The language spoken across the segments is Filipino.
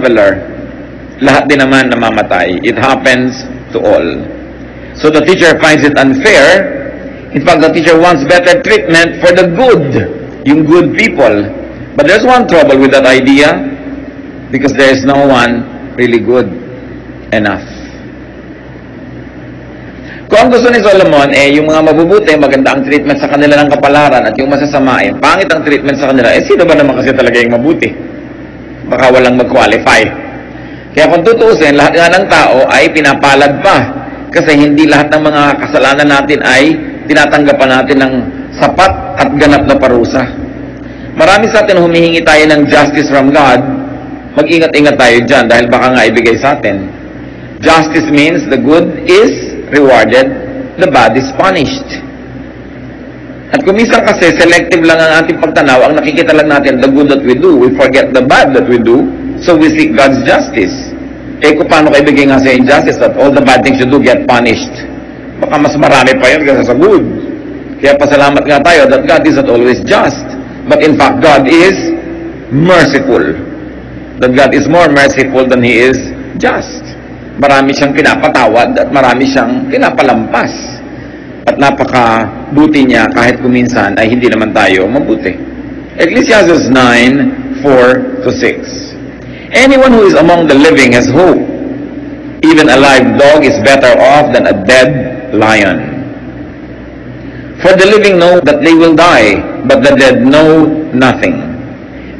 traveler, lahat din naman namamatay. It happens to all. So the teacher finds it unfair. In fact, the teacher wants better treatment for the good, yung good people. But there's one trouble with that idea, because there is no one really good enough. Kung ang gusto ni Solomon, yung mga mabubuti, maganda ang treatment sa kanila ng kapalaran, at yung masasama, pangit ang treatment sa kanila, sino ba naman kasi talaga yung mabuti? Baka walang mag-qualify. Kaya kung tutuusin, lahat nga ng tao ay pinapalad pa. Kasi hindi lahat ng mga kasalanan natin ay tinatanggapan natin ng sapat at ganap na parusa. Marami sa atin humihingi tayo ng justice from God. Mag-ingat-ingat tayo dyan dahil baka nga ibigay sa atin. Justice means the good is rewarded, the bad is punished. At kung minsan kasi selective lang ang ating pagtanaw, ang nakikita lang natin the good that we do, we forget the bad that we do, so we seek God's justice. Kung paano kayo ibigay nga sa injustice that all the bad things you do get punished? Baka mas marami pa yun kasi sa good. Kaya pasalamat nga tayo that God is not always just, but in fact God is merciful. That God is more merciful than He is just. Marami siyang pinapatawad at marami siyang pinapalampas. At napakabuti niya kahit kuminsan ay hindi naman tayo mabuti. Ecclesiastes 9:4-6. Anyone who is among the living has hope. Even a live dog is better off than a dead lion. For the living know that they will die, but the dead know nothing.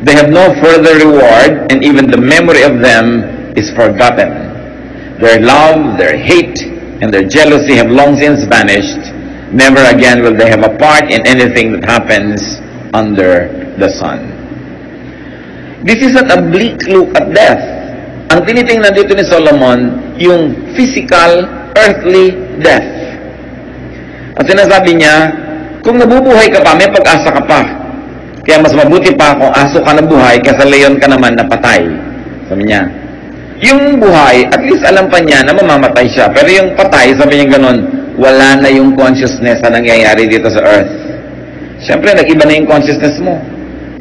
They have no further reward, and even the memory of them is forgotten. Their love, their hate, and their jealousy have long since vanished. Never again will they have a part in anything that happens under the sun. This is not a bleak look at death. Ang tinitingnan dito ni Solomon, yung physical, earthly death. At sinasabi niya, kung nabubuhay ka pa, may pag-asa ka pa. Kaya mas mabuti pa kung aso ka na buhay kaysa leon ka naman na patay. Sabi niya. Yung buhay, at least alam pa niya na mamamatay siya. Pero yung patay, sabi niya ganun, wala na yung consciousness na nangyayari dito sa earth. Siyempre, nag-iba na yung consciousness mo.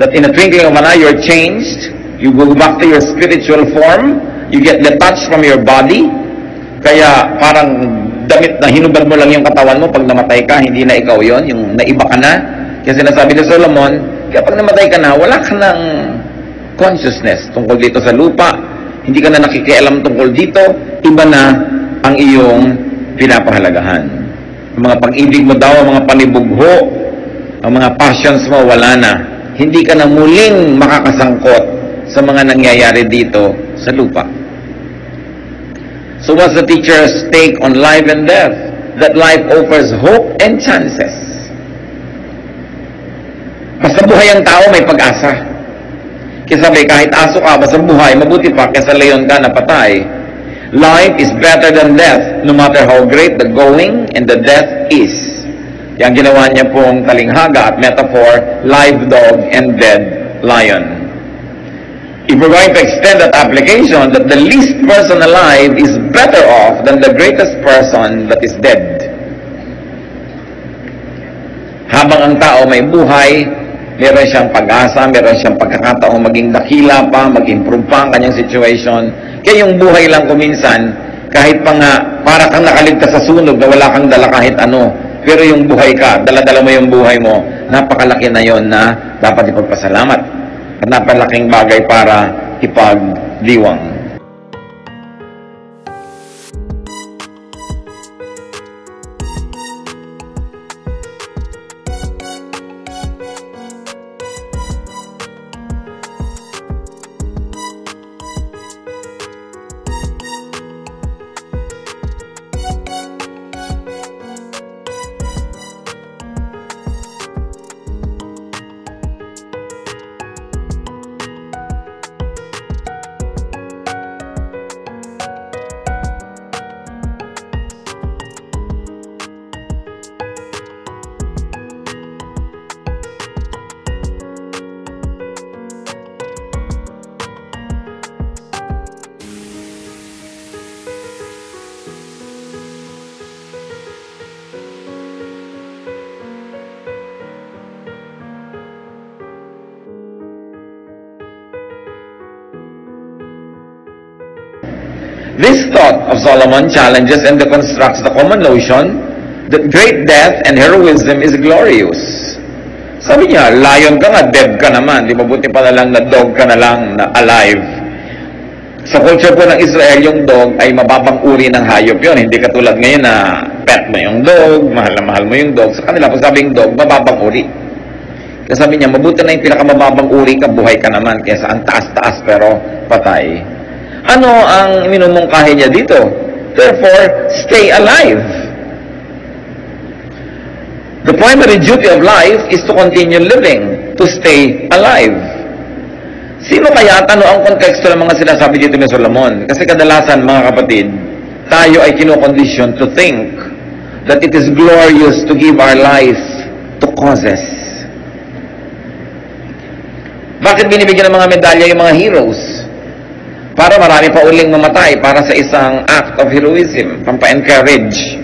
That in a twinkling of an eye, you're changed. You go back to your spiritual form. You get detached from your body. Kaya parang damit na hinubad mo lang yung katawan mo pag namatay ka, hindi na ikaw yon, yung naiba ka na. Kasi sinasabi ni Solomon, kaya pag namatay ka na, wala ka ng consciousness tungkol dito sa lupa. Hindi ka na nakikialam tungkol dito, iba na ang iyong pinapahalagahan. Ang mga pag-ibig mo daw, ang mga panibugho, ang mga passions mo, wala na. Hindi ka na muling makakasangkot sa mga nangyayari dito sa lupa. So what's the teacher's take on life and death? That life offers hope and chances. Basta buhay ang tao, may pag-asa. Kaya sabi, kahit aso ka, basta buhay, mabuti pa kaysa leon ka na patay. Life is better than death, no matter how great the going and the death is. Yang ginawa niya pong talinghaga at metaphor, live dog and dead lion. If we're going to extend that application, that the least person alive is better off than the greatest person that is dead. Habang ang tao may buhay, meron siyang pag-asa, meron siyang pagkakataong maging dakila pa, mag-improve pa ang kanyang situation. Kaya yung buhay lang kuminsan, kahit pa nga, para kang nakaligtas sa sunog na wala kang dala kahit ano, pero yung buhay ka, dala-dala mo yung buhay mo, napakalaki na yon na dapat ipagpasalamat. At napalaking bagay para ipagdiwang. This thought of Solomon challenges and deconstructs the common notion that great death and heroism is glorious. Sabi niya, lion ka nga, dead ka naman. Di mabuti pa na lang na dog ka na lang, na alive. Sa culture po ng Israel, yung dog ay mababang uri ng hayop yon. Hindi katulad ngayon na pet mo yung dog, mahal na mahal mo yung dog. Sa kanila, pag sabing dog, mababang uri. Kaya sabi niya, mabuti na yung pinakamababang uri ka, buhay ka naman, kaysa ang taas-taas pero patay. Ano ang minumungkahi niya dito? Therefore, stay alive. The primary duty of life is to continue living, to stay alive. Sino kaya at ano ang konteksto ng mga sinasabi dito ni Solomon? Kasi kadalasan, mga kapatid, tayo ay kinokondisyon to think that it is glorious to give our life to causes. Bakit binibigyan ng mga medalya yung mga heroes? Para marami pa uling mamatay para sa isang act of heroism, pampa-encourage.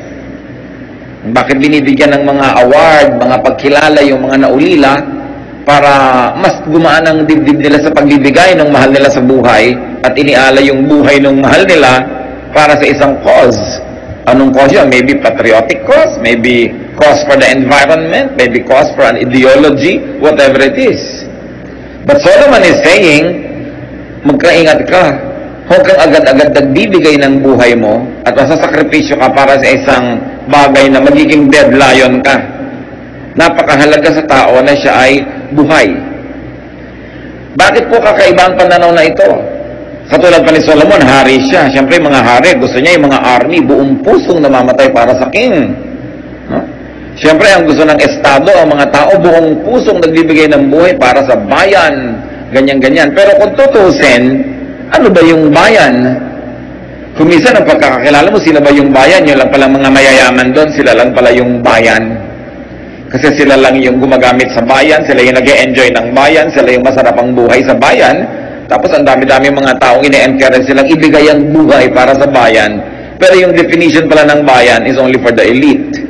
Bakit binibigyan ng mga award, mga pagkilala yung mga naulila para mas gumaan ang dibdib nila sa pagbibigay ng mahal nila sa buhay at iniala yung buhay ng mahal nila para sa isang cause. Anong cause yun? Maybe patriotic cause, maybe cause for the environment, maybe cause for an ideology, whatever it is. But Solomon is saying, magkaingat ka. Huwag kang agad-agad nagbibigay ng buhay mo at masasakripisyo ka para sa isang bagay na magiging dead lion ka. Napakahalaga sa tao na siya ay buhay. Bakit po kakaiba ang pananaw na ito? Katulad pa ni Solomon, hari siya. Siyempre, mga hari, gusto niya yung mga army, buong pusong namamatay para sa king. No? Siyempre, ang gusto ng estado, ang mga tao, buong pusong nagbibigay ng buhay para sa bayan. Ganyan-ganyan. Pero kung tutusin, ano ba yung bayan? Kung minsan ang pagkakakilala mo, sila ba yung bayan? Yun lang palang mga mayayaman doon, sila lang pala yung bayan. Kasi sila lang yung gumagamit sa bayan, sila yung nag-e-enjoy ng bayan, sila yung masarap ang buhay sa bayan. Tapos ang dami-dami mga taong ine-encourage silang ibigay ang buhay para sa bayan. Pero yung definition pala ng bayan is only for the elite.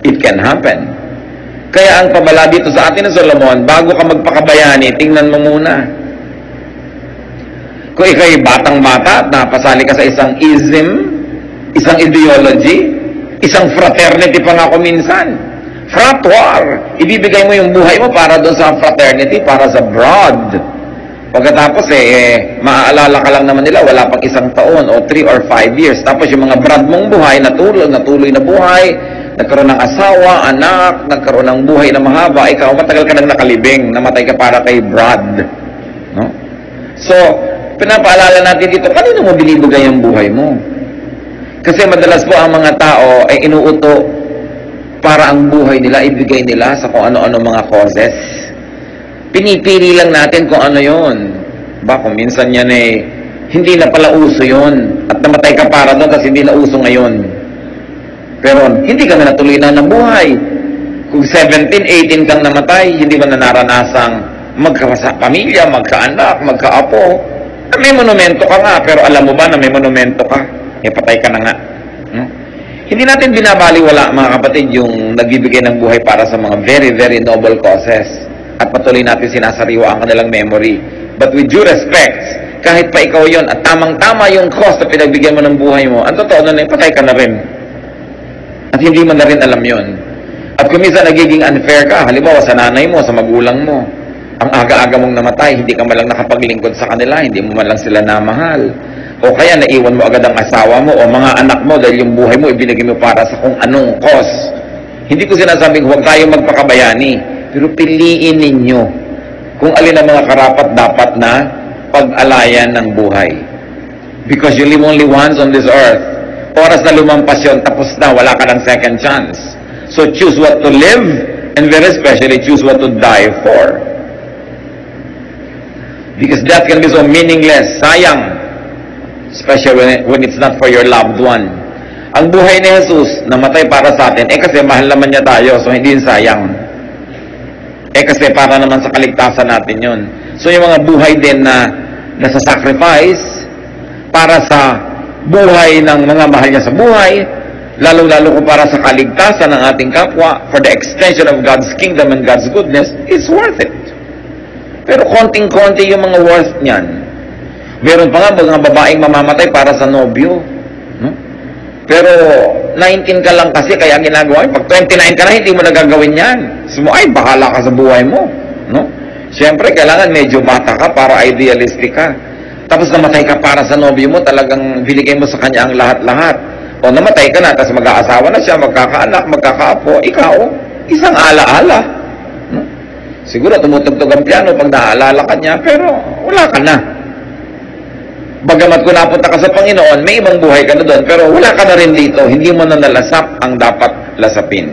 It can happen. Kaya ang pabala dito sa atin ng Solomon, bago ka magpakabayani, tingnan mo muna. Kung ikaw'y batang-bata at napasali ka sa isang ism, isang ideology, isang fraternity pa nga kung minsan, fratwar, ibibigay mo yung buhay mo para doon sa fraternity, para sa broad. Pagkatapos maaalala ka lang naman nila, wala pang isang taon o 3 or 5 years. Tapos yung mga broad mong buhay, natuloy na buhay, nagkaroon ng asawa, anak, nagkaroon ng buhay na mahaba, ikaw matagal ka nang nakalibing, namatay ka para kay broad. No? So, pinapaalala natin dito, kanino mo binibigay ang buhay mo? Kasi madalas po ang mga tao ay inuuto para ang buhay nila, ibigay nila sa kung ano-ano mga causes. Pinipili lang natin kung ano yon. Kung minsan yan hindi na pala uso yon. At namatay ka para doon kasi hindi na uso ngayon. Pero hindi ka na natuloy na ng buhay. Kung 17, 18 kang namatay, hindi mo na naranasang magkapamilya, magkaanak, magkaapo. May monumento ka nga, pero alam mo ba na may monumento ka? Patay ka na nga. Hindi natin binabaliwala, mga kapatid, yung nagbibigay ng buhay para sa mga very, very noble causes. At patuloy natin sinasariwa ang kanilang memory. But with due respect, kahit pa ikaw yon at tamang-tama yung cause na pinagbigyan mo ng buhay mo, ang totoo nun, patay ka na rin. At hindi mo na rin alam yon. At kung minsan nagiging unfair ka, halimbawa sa nanay mo, sa magulang mo, ang aga-aga mong namatay, hindi ka malang nakapaglingkod sa kanila, hindi mo malang sila namahal. O kaya naiwan mo agad ang asawa mo o mga anak mo dahil yung buhay mo ibinigay mo para sa kung anong cause. Hindi ko sinasabing huwag tayong magpakabayani, pero piliin ninyo kung alin ang mga karapat dapat na pag-alayan ng buhay. Because you live only once on this earth. Oras na lumampas yun, tapos na, wala ka ng second chance. So choose what to live, and very especially choose what to die for. Because death can be so meaningless, sayang, especially when it's not for your loved one. Ang buhay ni Jesus, namatay para sa atin, kasi mahal naman niya tayo, so hindi yun sayang. Kasi para naman sa kaligtasan natin yun. So yung mga buhay din na nasa-sacrifice para sa buhay ng mga mahal niya sa buhay, lalong-lalo ko para sa kaligtasan ng ating kapwa, for the extension of God's kingdom and God's goodness, it's worth it. Pero konting-konti yung mga worth niyan. Meron pa nga mga babaeng mamamatay para sa nobyo. No? Pero 19 ka lang kasi kaya ginagawa. Pag 29 ka na, hindi mo nagagawin yan. Ay, bahala ka sa buhay mo. No? Siyempre, kailangan medyo bata ka para idealistic ka. Tapos namatay ka para sa nobyo mo, talagang binigay mo sa kanya ang lahat-lahat. O namatay ka na, tapos mag-aasawa na siya, magkakaanak, magkakaapo, ikaw, isang ala-ala. No? Siguro tumutugtog ang piano pag naaalala ka niya, pero wala ka na. Bagamat kung napunta ka sa Panginoon, may ibang buhay ka na doon, pero wala ka na rin dito. Hindi mo na nalasap ang dapat lasapin.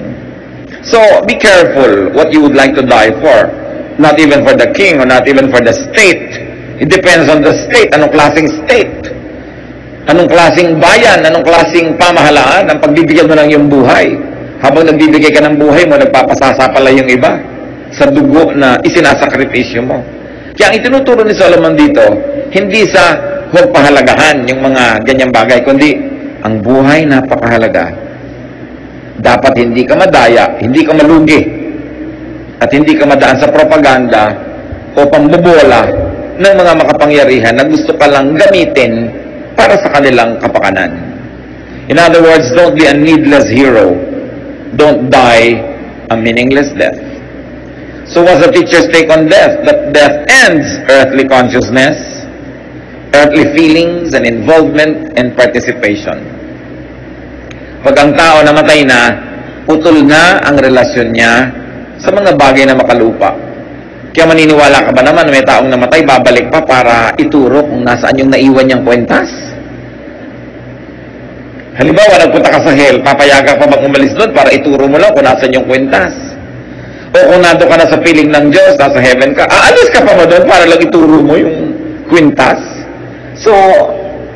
So, be careful what you would like to die for. Not even for the king or not even for the state. It depends on the state. Anong klaseng state? Anong klaseng bayan? Anong klaseng pamahalaan? Ang pagbibigyan mo lang yung buhay. Habang nagbibigay ka ng buhay mo, nagpapasasa pala yung iba sa dugo na isinasakripisyo mo. Kaya ang itinuturo ni Solomon dito, hindi sa huwag pahalagahan yung mga ganyang bagay, kundi ang buhay napakahalaga. Dapat hindi ka madaya, hindi ka malugi, at hindi ka madaan sa propaganda o pambobola ng mga makapangyarihan na gusto ka lang gamitin para sa kanilang kapakanan. In other words, don't be a needless hero. Don't die a meaningless death. So what's the teacher's take on death? That death ends earthly consciousness, earthly feelings and involvement and participation. Pag ang tao namatay na, putol na ang relasyon niya sa mga bagay na makalupa. Kaya maniniwala ka ba naman may taong namatay, babalik pa para ituro kung nasaan yung naiwan niyang kwentas? Halimbawa, nagpunta ka sa hell, papayagan pa bang umalis doon para ituro mo lang kung nasaan yung kwentas? O kung nando ka na sa piling ng Diyos, nasa heaven ka, aalis ka pa ba doon para lang ituro mo yung kwentas? So,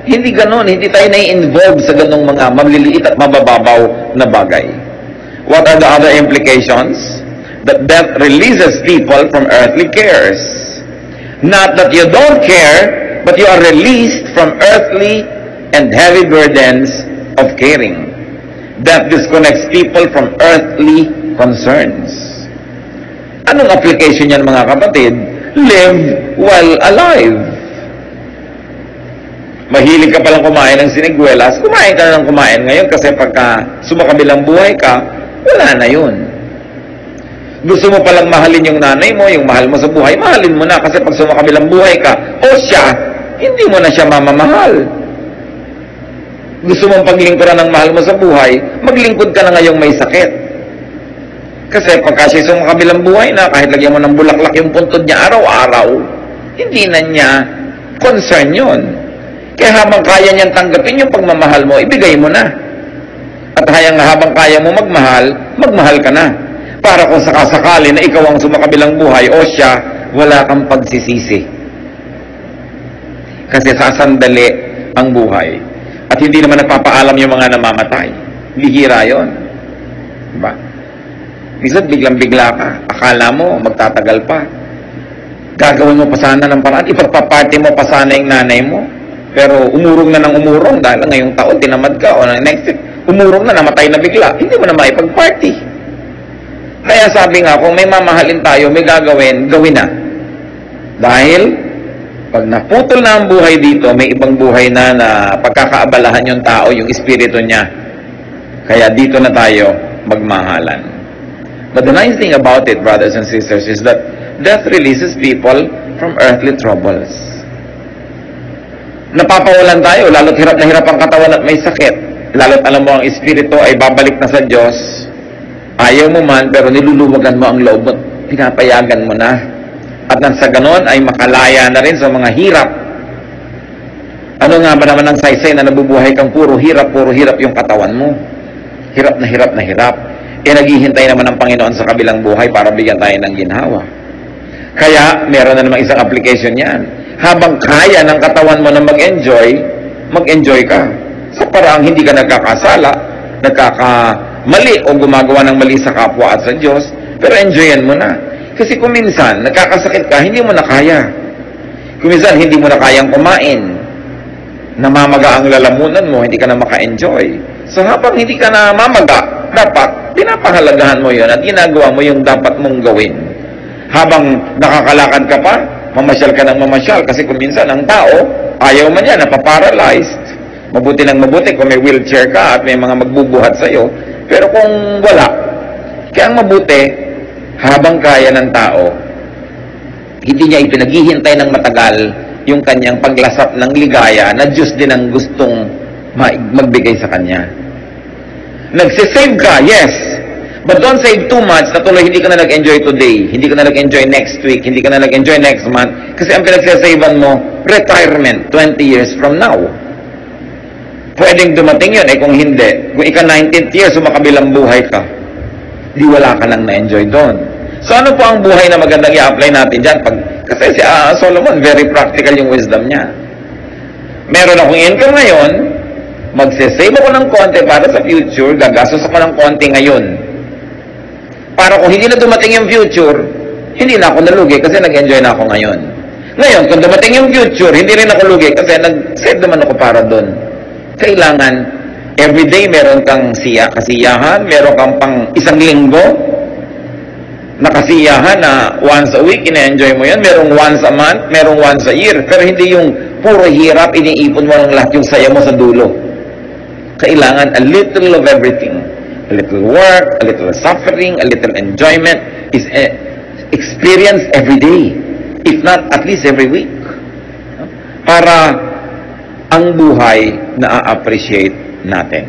hindi ganon, hindi tayo nai-involve sa ganong mga maliliit at mabababaw na bagay. What are the other implications? That death releases people from earthly cares. Not that you don't care, but you are released from earthly and heavy burdens of caring. Death disconnects people from earthly concerns. Anong application yan, mga kapatid? Live while alive. Mahilig ka palang kumain ng siniguelas, kumain ka na ng kumain ngayon kasi pagka sumakabilang buhay ka, wala na yun. Gusto mo palang mahalin yung nanay mo, yung mahal mo sa buhay, mahalin mo na kasi pag sumakabilang buhay ka, o siya, hindi mo na siya mamamahal. Gusto mong paglingkuran ng mahal mo sa buhay, maglingkod ka na ngayong may sakit. Kasi pagka siya sumakabilang buhay na, kahit lagyan mo ng bulaklak yung puntod niya araw-araw, hindi na niya concern yun. Kaya habang kaya niyang tanggapin yung pagmamahal mo, ibigay mo na. At habang kaya mo magmahal, magmahal ka na. Para kung sakasakali na ikaw ang sumakabilang buhay, o siya, wala kang pagsisisi. Kasi sasandali ang buhay. At hindi naman nagpapaalam yung mga namamatay. Bihira yun. Diba? Minsan biglang-bigla ka. Akala mo, magtatagal pa. Gagawin mo pa sana ng paraan. Ipagpaparty mo pa sana yung nanay mo. Pero umurong na ng umurong dahil ngayong taon tinamad ka o next week, umurong na, namatay na bigla. Hindi mo na maipag-party. Kaya sabi nga, kung may mamahalin tayo, may gagawin, gawin na. Dahil, pag naputol na ang buhay dito, may ibang buhay na pagkakaabalahan yung tao, yung espiritu niya. Kaya dito na tayo magmahalan. But the nice thing about it, brothers and sisters, is that death releases people from earthly troubles. Napapawalan tayo, lalo't hirap na hirap ang katawan at may sakit. Lalo't alam mo ang espiritu ay babalik na sa Diyos. Ayaw mo man, pero niluluwagan mo ang loob mo. Pinapayagan mo na. At nang sa ganon ay makalaya na rin sa mga hirap. Ano nga ba naman ang saysay na nabubuhay kang puro hirap yung katawan mo? Hirap na hirap na hirap. Naghihintay naman ang Panginoon sa kabilang buhay para bigyan tayo ng ginhawa. Kaya, meron na namang isang application yan. Habang kaya ng katawan mo na mag-enjoy ka. Sa paraang hindi ka nagkakasala, nagkakamali o gumagawa ng mali sa kapwa at sa Diyos, pero enjoyan mo na. Kasi kung minsan, nagkakasakit ka, hindi mo na kaya. Kung minsan, hindi mo na kayang kumain. Namamaga ang lalamunan mo, hindi ka na maka-enjoy. So habang hindi ka na mamaga, dapat pinapahalagahan mo yun at ginagawa mo yung dapat mong gawin. Habang nakakalakad ka pa, mamasyal ka ng mamasyal. Kasi kung minsan ang tao, ayaw man yan, napaparalyzed. Mabuti ng mabuti kung may wheelchair ka at may mga magbubuhat sa'yo. Pero kung wala, kaya ang mabuti, habang kaya ng tao, hindi niya ipinaghihintay ng matagal yung kanyang paglasap ng ligaya na Diyos din ang gustong magbigay sa kanya. Nagsisave ka, yes. But don't save too much na tuloy hindi ka na nag-enjoy today, hindi ka na nag-enjoy next week, hindi ka na nag-enjoy next month. Kasi ang pinagsasavean mo, retirement 20 years from now. Pwedeng dumating yun, kung hindi. Kung ika 19th year, sumakabilang buhay ka, di wala ka nang na-enjoy doon. So ano po ang buhay na magandang i-apply natin dyan? Kasi si Solomon, very practical yung wisdom niya. Meron akong income ngayon, magsisave ako ng konti para sa future, gagastos ako ng konti ngayon. Para kung hindi na dumating yung future, hindi na ako nalugi kasi nag-enjoy na ako ngayon. Ngayon, kung dumating yung future, hindi rin ako lugi kasi nag-save naman ako para doon. Kailangan, everyday meron kang kasiyahan, meron kang pang isang linggo, na kasiyahan na once a week, ina-enjoy mo yan, merong once a month, merong once a year, pero hindi yung puro hirap, iniipon mo ng lahat yung saya mo sa dulo. Kailangan a little of everything. A little work, a little suffering, a little enjoyment is experienced every day, if not at least every week. Para ang buhay na a-appreciate natin.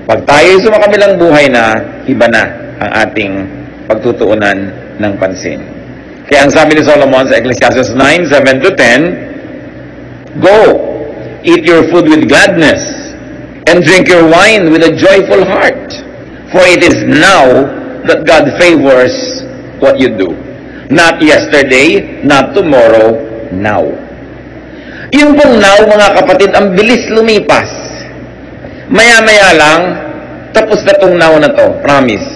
Pag tayo sumakabilang buhay na, iba na ang ating pagtutuunan ng pansin. Kaya ang sabi ni Solomon sa Ecclesiastes 9:7-10, Go, eat your food with gladness, and drink your wine with a joyful heart. For it is now that God favors what you do. Not yesterday, not tomorrow, now. Yung pong now, mga kapatid, ang bilis lumipas. Maya-maya lang, tapos na tong now na to. Promise.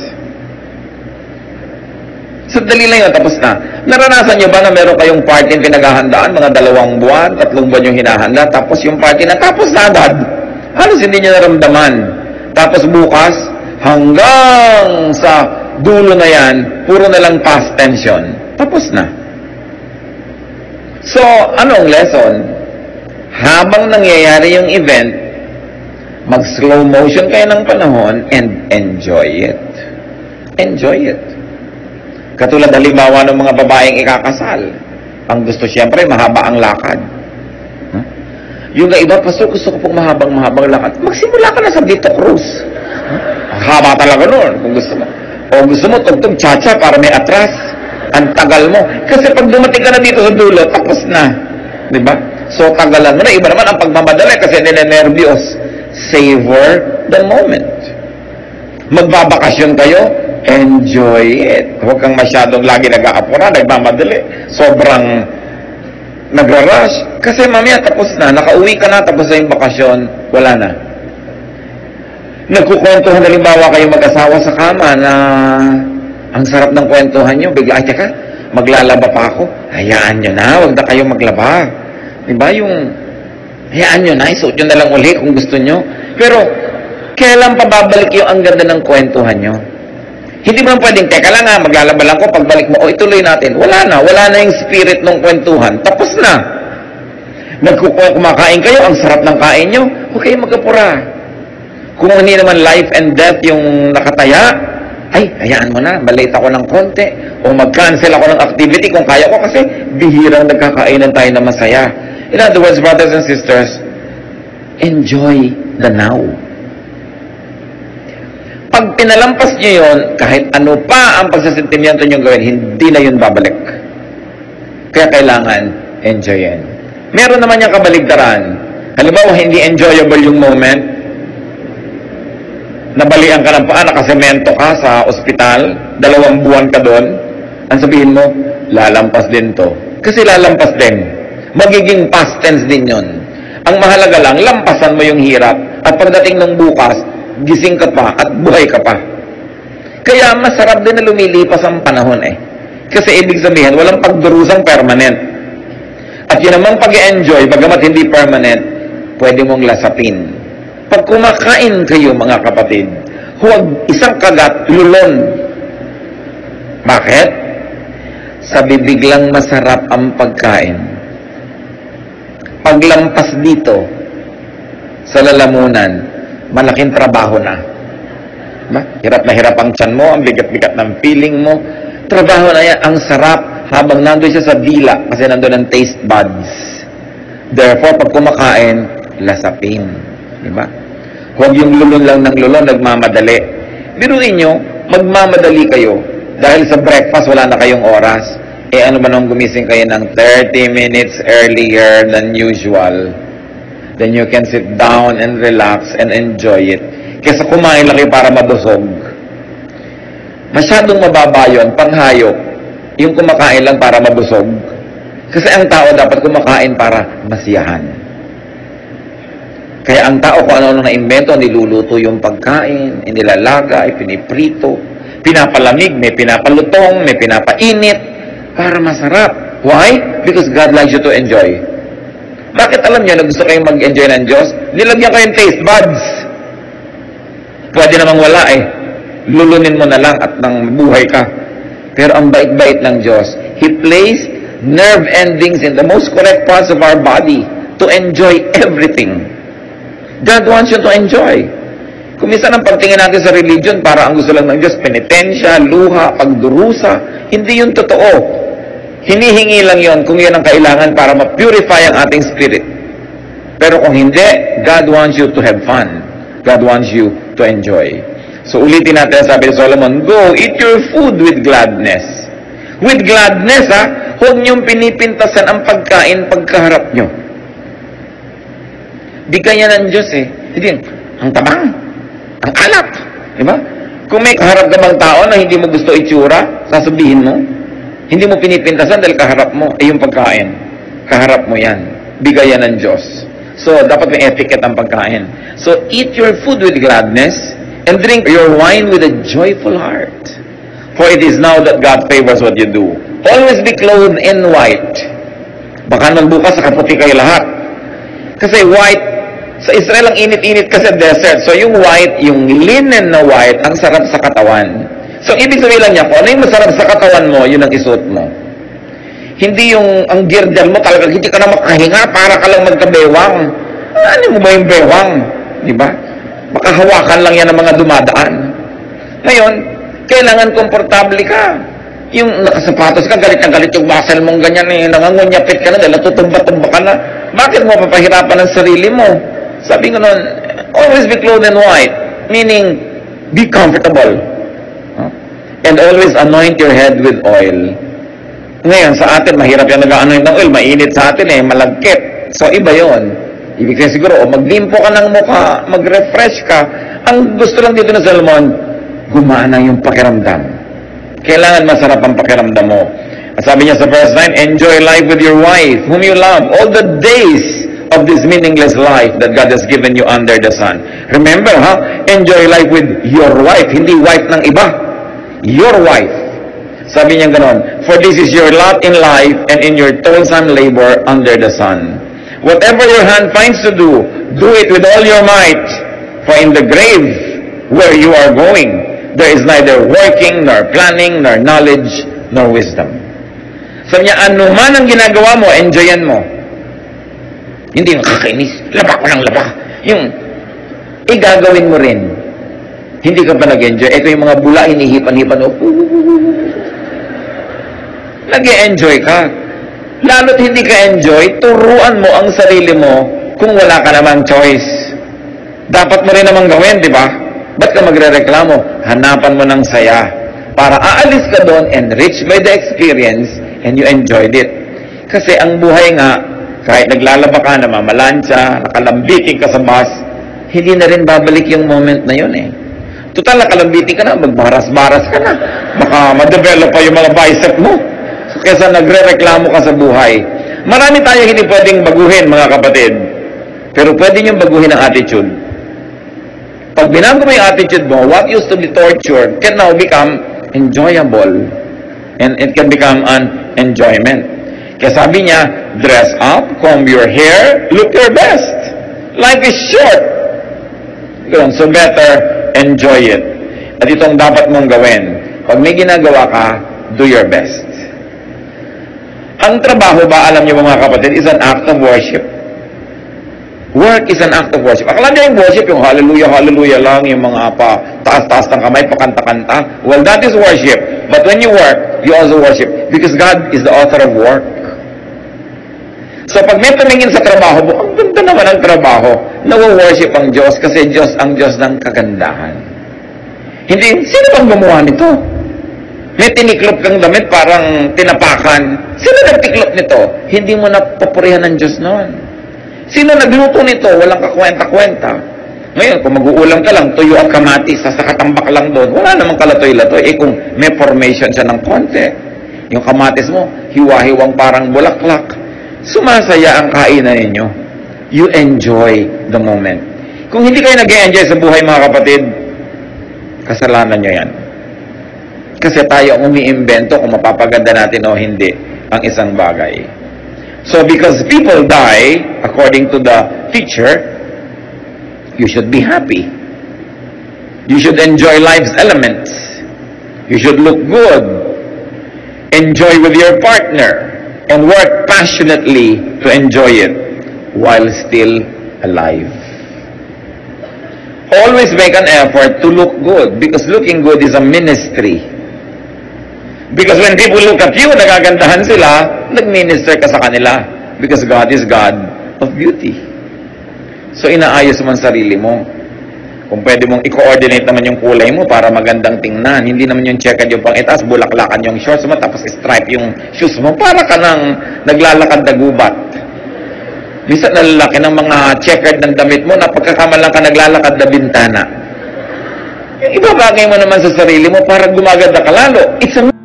Sandali lang yun, tapos na. Naranasan nyo ba na meron kayong party pinaghahandaan, mga 2 buwan, 3 buwan yung hinahanda, tapos yung party na tapos na agad. Halos hindi nyo naramdaman. Tapos bukas, hanggang sa dulo na yan, puro na lang past tension. Tapos na. So, anong lesson? Habang nangyayari yung event, mag-slow motion kayo ng panahon and enjoy it. Enjoy it. Katulad halimbawa ng mga babaeng ikakasal. Ang gusto siyempre, mahaba ang lakad. Yung iba, Pastor, gusto ko pong mahabang lakad. Magsimula ka na sa Dito Cruz. Haba talaga nun, kung gusto mo. O gusto mo, tugtog cha-cha para may atras. Ang tagal mo. Kasi pag dumating ka na dito sa dulo, tapos na. Diba? So, tagalan mo na. Iba naman ang pagmamadali kasi ninenervyos. Savor the moment. Magbabakasyon kayo, enjoy it. Huwag kang masyadong lagi nag-aapura, nagmamadali. Sobrang nagra-rush. Kasi mamaya tapos na. Nakauwi ka na, tapos na yung bakasyon, wala na. Nagkukwentuhan halimbawa kayo mag-asawa sa kama na ang sarap ng kwentuhan nyo. Bigla, ay teka, maglalaba pa ako. Hayaan nyo na, huwag na kayo maglaba. Diba yung, hayaan nyo na, isuot nyo na lang uli kung gusto nyo. Pero, kailan pa babalik yung ang ganda ng kwentuhan nyo? Hindi mo pwedeng, teka lang ha, maglalaba lang ko, pagbalik mo, o ituloy natin. Wala na yung spirit ng kwentuhan. Tapos na. Kumakain kayo, ang sarap ng kain nyo, huwag kayo magkapura. Kung hindi naman life and death yung nakataya, ay, hayaan mo na, balate ako ng konti, o mag-cancel ako ng activity kung kaya ko kasi bihirang nagkakainan tayo na masaya. In other words, brothers and sisters, enjoy the now. Pag pinalampas nyo yun, kahit ano pa ang pagsasentimiento nyo gawin, hindi na yun babalik. Kaya kailangan enjoyin. Meron naman yung kabaligtaran. Halimbawa, hindi enjoyable yung moment, nabalian ka ng paa, nakasemento ka sa ospital, 2 buwan ka doon, ang sabihin mo, lalampas din to. Kasi lalampas din. Magiging past tense din yun. Ang mahalaga lang, lampasan mo yung hirap, at pagdating ng bukas, gising ka pa, at buhay ka pa. Kaya masarap din na lumilipas ang panahon Kasi ibig sabihin, walang pagdurusang permanent. At yun namang pag-enjoy, bagamat hindi permanent, pwede mong lasapin. Pag kumakain kayo, mga kapatid, huwag isang kagat, lulon. Bakit? sa bibig lang masarap ang pagkain. Paglampas dito, sa lalamunan, malaking trabaho na. Diba? Hirap na hirap ang tiyan mo, ang bigat-bigat ng feeling mo. Trabaho na yan, ang sarap habang nandun siya sa dila kasi nandun ang taste buds. Therefore, pag kumakain, lasapin. Diba? Huwag yung lulon lang ng lulon, nagmamadali. Biruin nyo, magmamadali kayo. Dahil sa breakfast, wala na kayong oras. Ano ba nung gumising kayo ng 30 minutes earlier than usual? Then you can sit down and relax and enjoy it. Kesa kumain lang kayo para mabusog. Masyadong mababa yun, panghayop. Yung kumakain lang para mabusog. Kasi ang tao dapat kumakain para masiyahan. Kaya ang tao kung ano-ano na-invento, niluluto yung pagkain, inilalaga, piniprito, pinapalamig, may pinapalutong, may pinapainit, para masarap. Why? Because God likes you to enjoy. Bakit alam niyo na gusto kayong mag-enjoy ng Diyos? Nilagyan kayong taste buds. Pwede namang wala eh. Lulunin mo na lang at nang buhay ka. Pero ang bait-bait ng Diyos, He placed nerve endings in the most correct parts of our body to enjoy everything. God wants you to enjoy. Kung minsan ang pagtingin natin sa religion, para ang gusto lang ng Diyos, penitensya, luha, pagdurusa, hindi yun totoo. Hinihingi lang yon kung yan ang kailangan para ma-purify ang ating spirit. Pero kung hindi, God wants you to have fun. God wants you to enjoy. So ulitin natin, sabi ni Solomon, go, eat your food with gladness. With gladness, huwag niyong pinipintasan ang pagkain pagkaharap niyo. Bigyan ng Diyos eh. Hindi, ang tabang, ang alat. Diba? Kung may kaharap ka bang tao na hindi mo gusto itsura, sasabihin mo, hindi mo pinipintasan dahil kaharap mo, yung pagkain. Kaharap mo yan. Bigayan ng Diyos. So, dapat may etiquette ang pagkain. So, eat your food with gladness and drink your wine with a joyful heart. For it is now that God favors what you do. Always be clothed in white. Baka nang bukas, kaputi kayo lahat. Kasi white, sa Israel ang init-init kasi desert. So, yung white, yung linen na white, ang sarap sa katawan. So, ibig sabihin lang niya, kung ano yung masarap sa katawan mo, yun ang isuot mo. Hindi yung, ang girdle mo, talagang hindi ka na makahinga, para ka lang magkabewang. Ano mo ba yung bewang? Diba? Makahawakan lang yan ng mga dumadaan. Ngayon, kailangan komportable ka. Yung nakasapatos ka, galit na galit yung muscle mong ganyan, nangangunyapit ka na, dahil natutumba-tumba ka na. Bakit mo papahirapan ang sarili mo? Sabi ko nun, always be clothed in white. Meaning, be comfortable. And always anoint your head with oil. Ngayon, sa atin, mahirap yung nag-anoint ng oil. Mainit sa atin eh, malagkit. So, iba yon. Ibig sabihin siguro, maglimpo ka ng mukha, mag-refresh ka. Ang gusto lang dito na Solomon, gumana yung pakiramdam. Kailangan masarap ang pakiramdam mo. At sabi niya sa verse 9, enjoy life with your wife, whom you love, all the days of this meaningless life that God has given you under the sun. Remember, enjoy life with your wife, hindi wife ng iba. Your wife. Sabi niya ganon, for this is your lot in life and in your toilsome labor under the sun. Whatever your hand finds to do it with all your might. For in the grave where you are going, there is neither working, nor planning, nor knowledge, nor wisdom. Sabi niya, ano man ang ginagawa mo, enjoyan mo. Hindi yung kakainis, laba ko ng laba. Yung, gagawin mo rin. Hindi ka pa nag-enjoy. Ito yung mga bula, hinihipan-hipan. Nag-enjoy ka. Lalo't hindi ka enjoy, turuan mo ang sarili mo kung wala ka namang choice. Dapat mo rin namang gawin, di ba? Ba't ka magre-reklamo? Hanapan mo ng saya. Para aalis ka doon, enriched by the experience, and you enjoyed it. Kasi ang buhay nga, kahit naglalaba ka, namamalansya, nakalambiking ka sa bus, hindi na rin babalik yung moment na yun eh. Total, nakalambiting ka na, magbaras-baras ka na. Baka ma-develop pa yung mga bicep mo. So, kesa nagre-reklamo ka sa buhay. Marami tayo hindi pwedeng baguhin, mga kapatid. Pero pwede niyong baguhin ang attitude. Pag binago mo yung attitude mo, what used to be torture can now become enjoyable. And it can become an enjoyment. Kaya sabi niya, dress up, comb your hair, look your best. Life is short. So better, enjoy it. At itong dapat mong gawin. Pag may ginagawa ka, do your best. Ang trabaho ba, alam niyo mga kapatid, is an act of worship. Work is an act of worship. Akala niya yung worship, yung hallelujah, hallelujah lang, yung mga taas-taas ng kamay, pakanta-kanta. Well, that is worship. But when you work, you also worship. Because God is the author of work. So pag may tumingin sa trabaho mo, ang ganda naman ang trabaho, nawo-worship ang Diyos kasi Diyos ang Diyos ng kagandahan. Hindi, sino bang gumawa nito? May tiniklop kang damit, parang tinapakan. Sino nagtiklop nito? Hindi mo napapurihan ng Diyos noon. Sino nagluto nito? Walang kakwenta-kwenta. Ngayon, kung mag-uulam ka lang, tuyo at kamatis, sasakatambak lang doon, wala namang kalatoy-latoy. Eh kung may formation siya ng konti, yung kamatis mo, hiwa-hiwang parang bulaklak, sumasaya ang kainan ninyo. You enjoy the moment. Kung hindi kayo nag-enjoy sa buhay mga kapatid, kasalanan nyo yan. Kasi tayo ang umiimbento kung mapapaganda natin o hindi ang isang bagay. So because people die, according to the teacher, you should be happy. You should enjoy life's elements. You should look good. Enjoy with your partner. And work passionately to enjoy it while still alive. Always make an effort to look good because looking good is a ministry. Because when people look at you, nagagandahan sila, nag-minister ka sa kanila. Because God is God of beauty. So inaayos mo ang sarili mo. Kung pwede mong i-coordinate naman yung kulay mo para magandang tingnan. Hindi naman yung checkered yung pang-itas, bulaklakan yung shorts mo, tapos stripe yung shoes mo. Para ka nang naglalakad na gubat. Minsan nalalaki ng mga checkered ng damit mo, napagkakamalang ka naglalakad na bintana. Yung ibabagay mo naman sa sarili mo para gumaganda ka lalo. It's a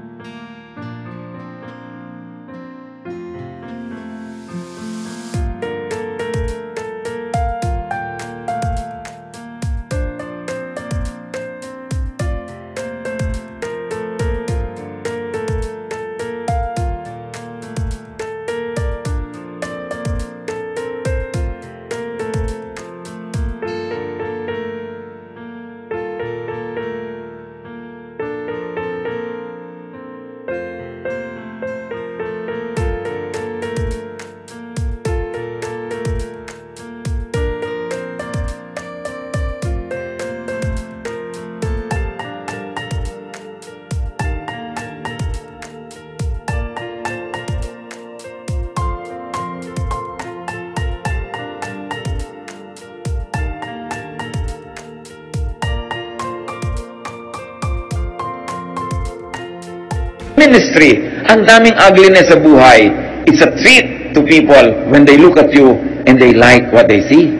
ministry. Ang daming ugliness sa buhay. It's a treat to people when they look at you and they like what they see.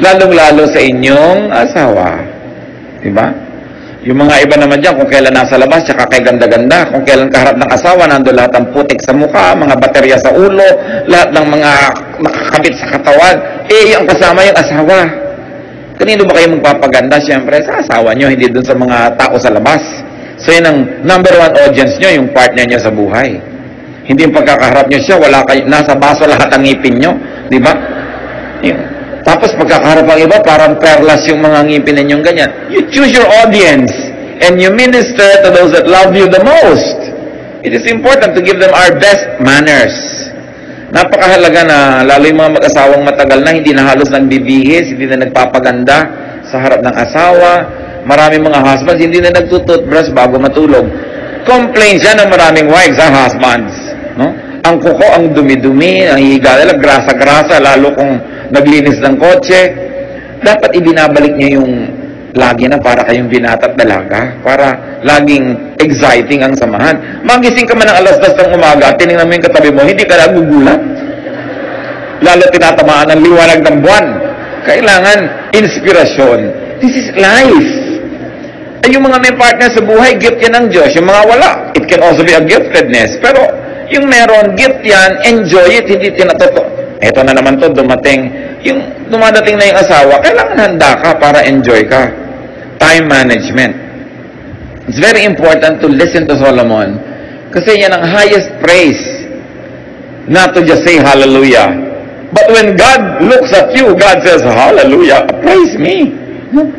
Lalong-lalo sa inyong asawa. Diba? Yung mga iba naman dyan, kung kailan nasa labas, tsaka kay ganda-ganda. Kung kailan kaharap ng asawa, nando lahat ng putik sa mukha, mga baterya sa ulo, lahat ng mga nakakabit sa katawan. Eh, yung kasama yung asawa. Kanino ba kayo magpapaganda? Siyempre, sa asawa nyo, hindi dun sa mga tao sa labas. So yun ang number one audience nyo, yung partner nyo sa buhay. Hindi yung pagkakaharap nyo siya, wala kayo, nasa baso lahat ang ngipin nyo. Di ba? Tapos pagkakaharap ang iba, parang perlas yung mga ngipin ninyong ganyan. You choose your audience and you minister to those that love you the most. It is important to give them our best manners. Napakahalaga na, lalo yung mga mag-asawang matagal na, hindi na halos nagbibihis, hindi na nagpapaganda sa harap ng asawa. Maraming mga husbands, hindi na nagtututbrush bago matulog. Complain siya ng maraming wives, husbands. No? Ang kuko, ang dumi-dumi, ang higa nila, grasa-grasa, lalo kung naglinis ng kotse. Dapat ibinabalik niya yung lagi na para kayong binata't dalaga, para laging exciting ang samahan. Magising ka man ng alas 2 ng umaga, tinignan mo yung katabi mo, hindi ka nagugulat. Lalo tinatamaan ng liwanag ng buwan. Kailangan inspirasyon. This is life. Ay, yung mga may partner sa buhay, gift yan ng Diyos. Yung mga wala, it can also be a giftedness. Pero yung meron, gift yan, enjoy it, hindi tinatoto. Eto na naman to, dumating. Yung dumadating na yung asawa, kailangan handa ka para enjoy ka. Time management. It's very important to listen to Solomon. Kasi yan ang highest praise. Not to just say hallelujah. But when God looks at you, God says, hallelujah, praise me.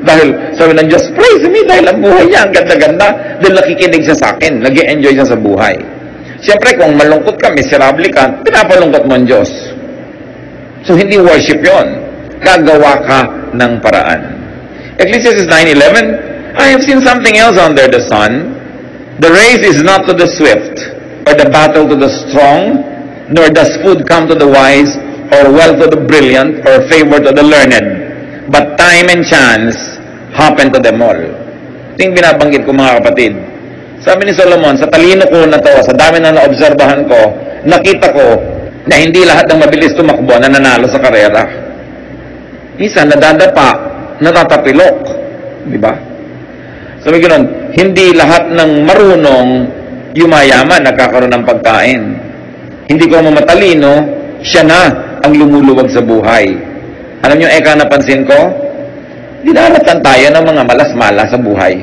Dahil sabi ng Diyos, praise me, dahil ang buhay niya, ang ganda-ganda, dahil nakikinig siya sa akin, nag-e-enjoy siya sa buhay. Siyempre, kung malungkot ka, miserable ka, pinapalungkot mo ang Diyos. So, hindi worship yon. Gagawa ka ng paraan. Ecclesiastes 9:11, I have seen something else under the sun. The race is not to the swift, or the battle to the strong, nor does food come to the wise, or wealth to the brilliant, or favor to the learned. But time and chance happen to them all. Ito yung binabanggit ko, mga kapatid. Sabi ni Solomon, sa talino ko na to, sa dami na naobserbahan ko, nakita ko na hindi lahat ng mabilis tumakbo na nanalo sa karera. Isa, nadadapa, natatapilok. Di ba? Sabi ganoon, hindi lahat ng marunong yumayaman, nagkakaroon ng pagkain. Hindi ko matalino, siya na ang lumuluwag sa buhay. Alam niyo, napansin ko, dinaratan tayo ng mga malas-mala sa buhay.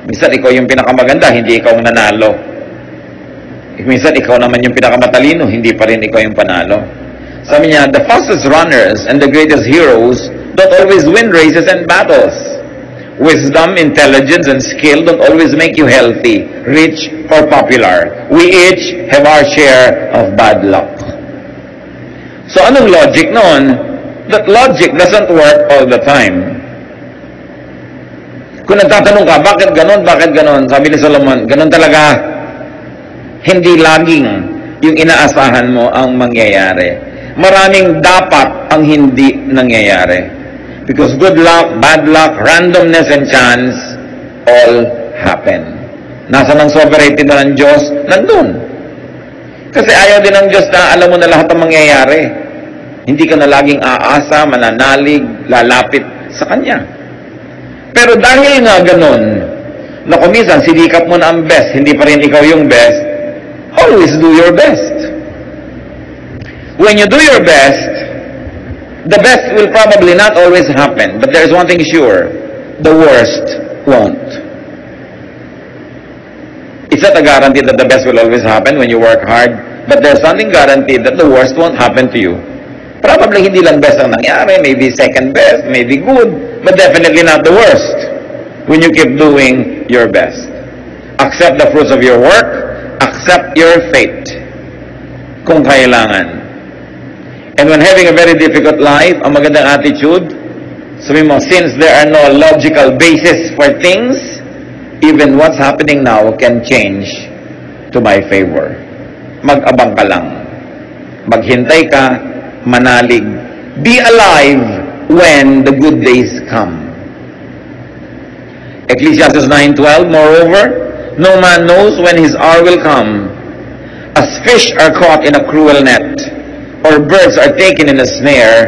Minsan ikaw yung pinakamaganda, hindi ikaw ang nanalo. Minsan ikaw naman yung pinakamatalino, hindi pa rin ikaw yung panalo. Sabi niya, the fastest runners and the greatest heroes don't always win races and battles. Wisdom, intelligence, and skill don't always make you healthy, rich, or popular. We each have our share of bad luck. So anong logic noon? That logic doesn't work all the time. Kung nagtatanong ka, bakit ganon, bakit ganon? Sabi ni Solomon, ganon talaga. Hindi laging yung inaasahan mo ang mangyayari. Maraming dapat ang hindi nangyayari. Because good luck, bad luck, randomness, and chance all happen. Nasa ng sovereignty na ng Diyos? Nandun. Kasi ayaw din ng Diyos na alam mo na lahat ang mangyayari. Hindi ka na laging aasa, mananalig, lalapit sa Kanya. Pero dahil nga ganun, na kuminsan sinikap mo na ang best, hindi pa rin ikaw yung best, always do your best. When you do your best, the best will probably not always happen, but there is one thing sure, the worst won't. It's not a guarantee that the best will always happen when you work hard, but there's something guaranteed that the worst won't happen to you. Probably hindi lang best ang nangyari, maybe second best, maybe good, but definitely not the worst when you keep doing your best. Accept the fruits of your work, accept your fate kung kailangan. And when having a very difficult life, ang magandang attitude, sabi mo, since there are no logical basis for things, even what's happening now can change to my favor. Mag-abang ka lang. Maghintay ka, manalig. Be alive when the good days come. Ecclesiastes 9:12, moreover, no man knows when his hour will come. As fish are caught in a cruel net, or birds are taken in a snare,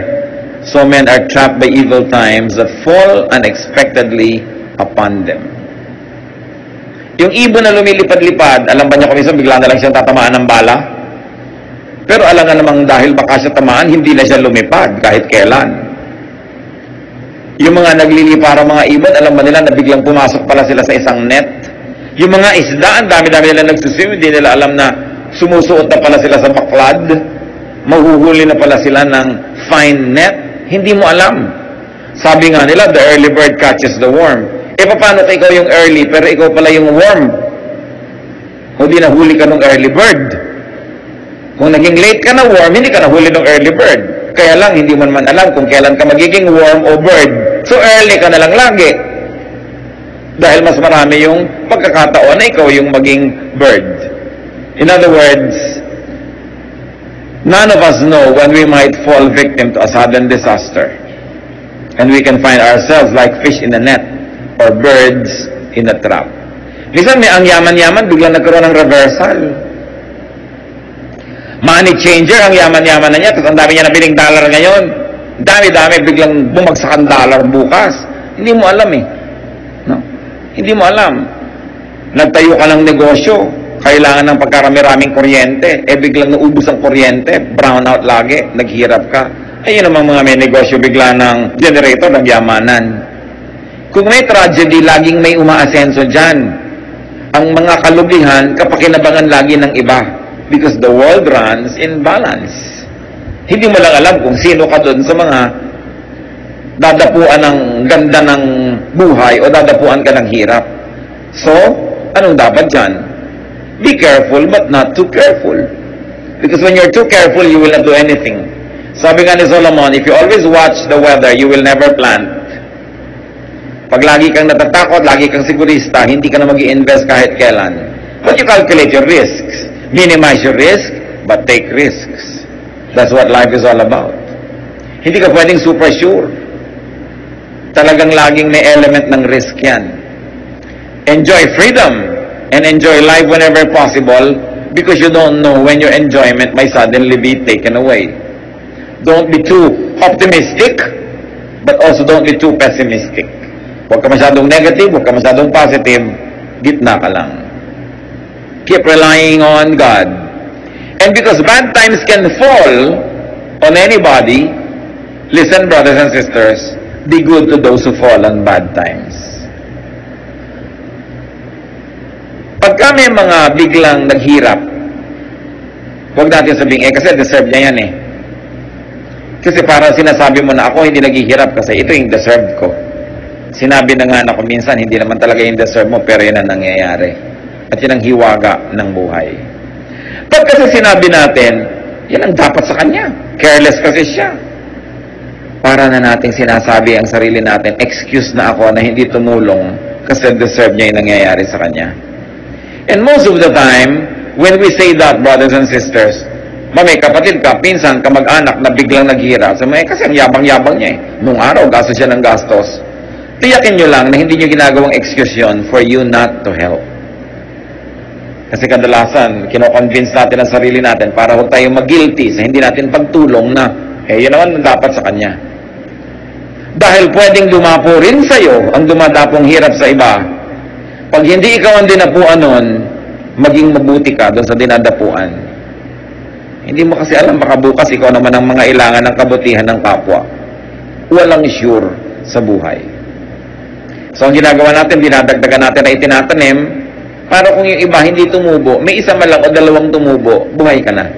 so men are trapped by evil times that fall unexpectedly upon them. Yung ibon na lumilipad-lipad, alam ba niya kung minsan bigla na lang siyang tatamaan ng bala? Pero alam nga namang dahil baka siya tamaan, hindi na siya lumipad kahit kailan. Yung mga naglilipara mga ibon, alam ba nila na biglang pumasok pala sila sa isang net? Yung mga isda, ang dami-dami nila nagsuswim, hindi nila alam na sumusuot na pala sila sa baklad, mahuhuli na pala sila ng fine net, hindi mo alam. Sabi nga nila, the early bird catches the worm. Paano ka ikaw yung early, pero ikaw pala yung worm? O di nahuli ka ng early bird? Kung naging late ka na worm, hindi ka nahuli ng early bird. Kaya lang, hindi mo naman alam kung kailan ka magiging worm o bird. So early ka na lang lagi. Dahil mas marami yung pagkakataon na ikaw yung maging bird. In other words, none of us know when we might fall victim to a sudden disaster. And we can find ourselves like fish in a net or birds in a trap. Minsan may ang yaman-yaman, biglang nagkaroon ng reversal. Money changer, ang yaman-yaman na niya, tapos ang dami niya nabiling dollar ngayon. Dami-dami, biglang bumagsak ang dollar bukas. Hindi mo alam eh. No? Hindi mo alam. Nagtayo ka ng negosyo, kailangan ng pagkarami-raming kuryente, biglang naubos ang kuryente, brown out lagi, naghirap ka. Ayun namang mga may negosyo, bigla ng generator, ng yamanan. Kung may tragedy, laging may umaasenso dyan. Ang mga kalubihan, kapakinabangan lagi ng iba. Because the world runs in balance. Hindi mo lang alam kung sino ka doon sa mga dadapuan ng ganda ng buhay o dadapuan ka ng hirap. So, anong dapat dyan? Be careful, but not too careful. Because when you're too careful, you will not do anything. Sabi nga ni Solomon, if you always watch the weather, you will never plant. Pag lagi kang natatakot, lagi kang sigurista, hindi ka na mag-i-invest kahit kailan. But you calculate your risks. Minimize your risk, but take risks. That's what life is all about. Hindi ka pwedeng super sure. Talagang laging may element ng risk yan. Enjoy freedom and enjoy life whenever possible, because you don't know when your enjoyment might suddenly be taken away. Don't be too optimistic, but also don't be too pessimistic. Huwag ka masyadong negative, huwag ka masyadong positive, gitna ka lang. Keep relying on God. And because bad times can fall on anybody, listen, brothers and sisters, be good to those who fall on bad times. Pagka may mga biglang naghirap, huwag natin sabihin, kasi deserve niya yan eh. Kasi parang sinasabi mo na ako hindi naghihirap kasi ito yung deserve ko. Sinabi na nga ako minsan, hindi naman talaga yung deserve mo, pero yun ang nangyayari. At yun ang hiwaga ng buhay. Pag kasi sinabi natin, yan ang dapat sa kanya. Careless kasi siya. Para na nating sinasabi ang sarili natin, excuse na ako na hindi tumulong kasi deserve niya yung nangyayari sa kanya. And most of the time, when we say that, brothers and sisters, may kapatid ka, pinsan, kamag-anak na biglang naghihirap. Kasi ang yabang-yabang niya eh. Nung araw, gastos siya ng gastos. Tiyakin nyo lang na hindi nyo ginagawang excuse yun for you not to help. Kasi kadalasan, kinoconvince natin ang sarili natin para huwag tayong mag-guilty sa hindi natin pagtulong na, yun naman ang dapat sa kanya. Dahil pwedeng dumapo rin sa'yo ang dumadapong hirap sa iba. Pag hindi ikaw ang dinapuan nun, maging mabuti ka doon sa dinadapuan. Hindi mo kasi alam, baka bukas ikaw naman ang mga ilangan ng kabutihan ng kapwa. Walang sure sa buhay. So ang ginagawa natin, dinadagdagan natin na itinatanim, para kung yung iba hindi tumubo, may isa man lang o dalawang tumubo, buhay ka na.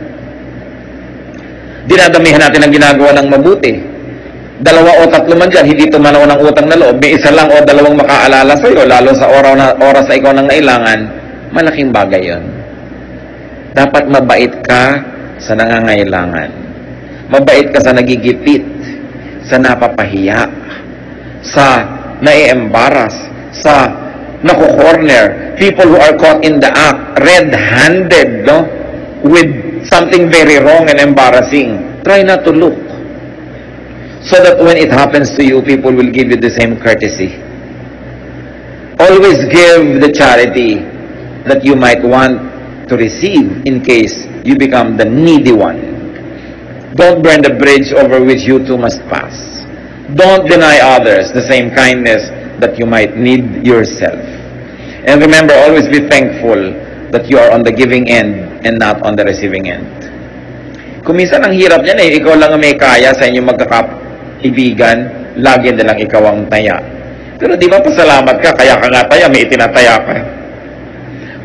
Dinadamihan natin ang ginagawa ng mabuti. 2 o 3 man dyan, hindi tumanaw ng utang na loob, may isa lang o 2 makaalala sa'yo, lalo sa oras na ikaw nang nailangan, malaking bagay yon. Dapat mabait ka sa nangangailangan. Mabait ka sa nagigipit, sa napapahiya, sa nai-embarrass, sa naku-corner, people who are caught in the act, red-handed, no? With something very wrong and embarrassing. Try not to look. So that when it happens to you, people will give you the same courtesy. Always give the charity that you might want to receive in case you become the needy one. Don't burn the bridge over which you too must pass. Don't deny others the same kindness that you might need yourself. And remember, always be thankful that you are on the giving end and not on the receiving end. Kung minsan ang hirap niyan ikaw lang ang may kaya sa inyong magkakaibigan, lagi na lang ikaw ang taya. Pero di ba pasalamat ka, kaya ka nga taya, may itinataya ka.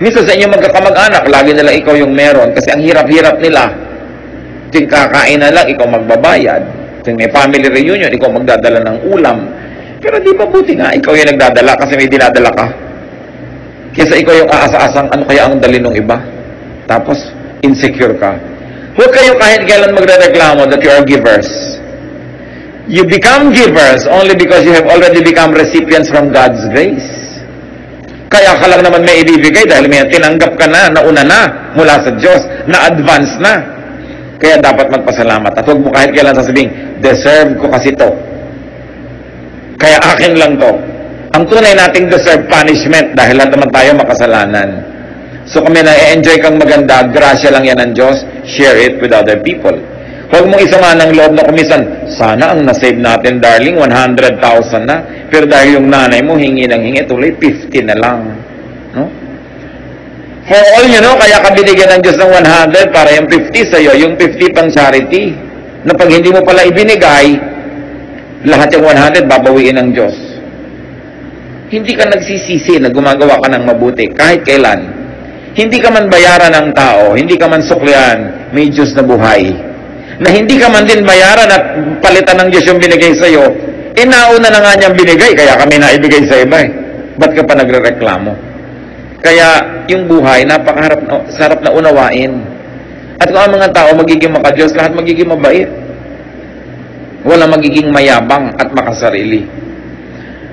Minsan sa inyong magkakamag-anak, lagi na lang ikaw yung meron kasi ang hirap-hirap nila. Ting kakain na lang, ikaw magbabayad. Ting may family reunion, ikaw magdadala ng ulam. Pero di ba buti nga, ikaw yung nagdadala kasi may dinadala ka. Kesa ikaw yung aasa-asang ano kaya ang dali ng iba. Tapos, insecure ka. Huwag kayo kahit kailan magre-reklamo that you are givers. You become givers only because you have already become recipients from God's grace. Kaya ka lang naman may ibibigay dahil may tinanggap ka na, nauna na, mula sa Diyos, na-advance na. Kaya dapat magpasalamat. At huwag mo kahit kailan sasabihin, deserve ko kasi to. Kaya akin lang to. Ang tunay nating deserve punishment dahil lahat naman tayo makasalanan. So kung may na-enjoy kang maganda, grasya lang yan ng Diyos, share it with other people. Huwag mong isama ng loob na kumisan, sana ang nasave natin, darling, 100,000 na. Pero dahil yung nanay mo, hingi ng hingi, tuloy 50 na lang. No? For all you know, kaya ka binigyan ng Diyos ng 100 para yung 50 sa'yo, yung 50 pang charity. Na pag hindi mo pala ibinigay, lahat yung 100 babawiin ng Diyos. Hindi ka nagsisisi na gumagawa ka ng mabuti kahit kailan. Hindi ka man bayaran ng tao, hindi ka man suklian, may Diyos na buhay. Na hindi ka man din bayaran at palitan ng Diyos yung binigay sa iyo, nauna na nga niyang binigay, kaya kami naibigay sa iba eh. Ba't ka pa nagre-reklamo? Kaya yung buhay, sarap na unawain. At kung ang mga tao magiging makadiyos, lahat magiging mabait. Wala magiging mayabang at makasarili.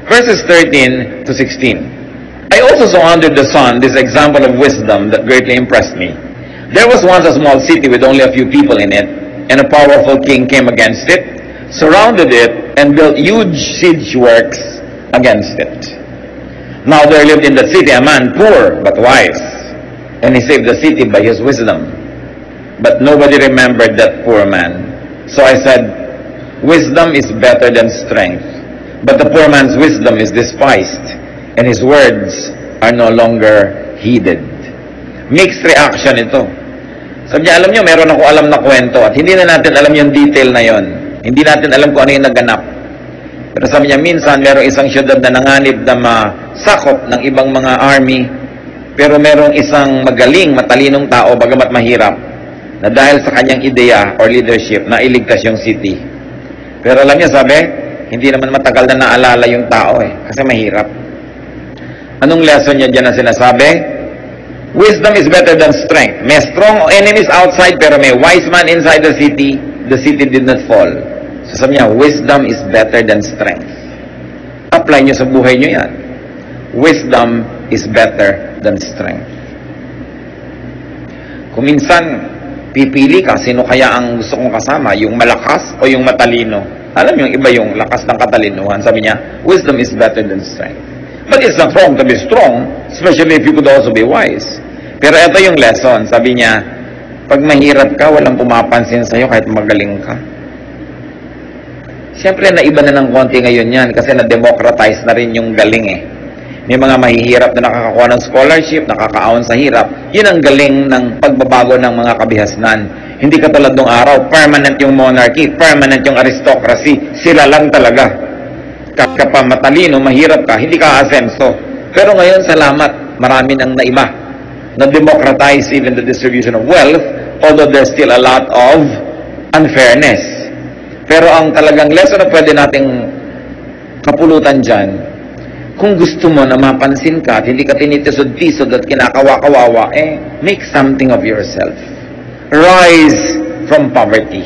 Verses 13 to 16. I also saw under the sun this example of wisdom that greatly impressed me. There was once a small city with only a few people in it, and a powerful king came against it, surrounded it, and built huge siege works against it. Now there lived in the city a man poor but wise, and he saved the city by his wisdom. But nobody remembered that poor man. So I said, wisdom is better than strength, but the poor man's wisdom is despised, and his words are no longer heeded. Mixed reaction ito. Sabi niya, alam niyo, meron ako alam na kwento at hindi na natin alam yung detail na yon. Hindi natin alam kung ano yung naganap. Pero sabi niya, minsan merong isang syudad na nanganib na masakop ng ibang mga army, pero merong isang magaling, matalinong tao, bagamat mahirap, na dahil sa kanyang ideya or leadership, nailigtas yung city. Pero alam niya, sabi, hindi naman matagal na naalala yung tao kasi mahirap. Anong lesson niya dyan na sinasabi? Wisdom is better than strength. May strong enemies outside, pero may wise man inside the city did not fall. So sabi niya, wisdom is better than strength. Apply niyo sa buhay niyo yan. Wisdom is better than strength. Kung minsan, pipili ka, sino kaya ang gusto kong kasama? Yung malakas o yung matalino? Alam niyo, iba yung lakas ng katalinuhan. Sabi niya, wisdom is better than strength. But it's not wrong to be strong, especially if you could also be wise. Pero ito yung lesson. Sabi niya, pag mahirap ka, walang pumapansin sa'yo kahit magaling ka. Siyempre, naiba na ng konti ngayon yan kasi na-democratize na rin yung galing May mga mahihirap na nakakakuha ng scholarship, nakakaahon sa hirap. Yun ang galing ng pagbabago ng mga kabihasnan. Hindi katulad nung araw, permanent yung monarchy, permanent yung aristocracy. Sila lang talaga. Ka pa matalino, mahirap ka, hindi ka asenso. Pero ngayon, salamat, marami nang naiba. Na-democratize even the distribution of wealth, although there's still a lot of unfairness. Pero ang talagang lesson na pwede nating kapulutan dyan, kung gusto mo na mapansin ka at hindi ka tinitisod-tisod at kinakawa-kawawa, make something of yourself. Rise from poverty.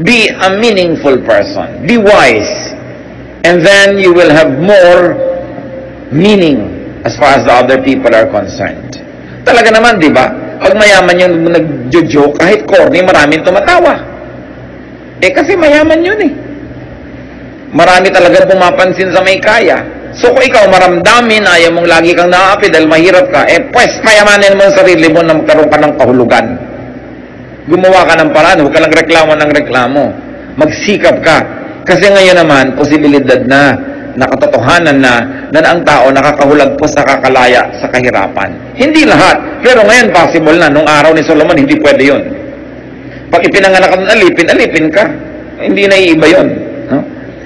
Be a meaningful person. Be wise. And then you will have more meaning as far as the other people are concerned. Talaga naman, di ba? Pag mayaman yung nag-joke, kahit corny, maraming tumatawa. Kasi mayaman yun Marami talaga pumapansin sa may kaya. So kung ikaw maramdamin, ayaw mong lagi kang naaapi dahil mahirap ka, pues payamanin mo ang sarili mo na magkaroon ka ng kahulugan. Gumawa ka ng paraan, huwag ka lang reklamo ng reklamo. Magsikap ka. Kasi ngayon naman, posibilidad na, nakatotohanan na ang tao nakakahulagpos, nakakalaya sa kahirapan. Hindi lahat. Pero ngayon, possible na. Nung araw ni Solomon, hindi pwede yun. Pag ipinanganak ka ng alipin ka. Hindi na iiba yun. No?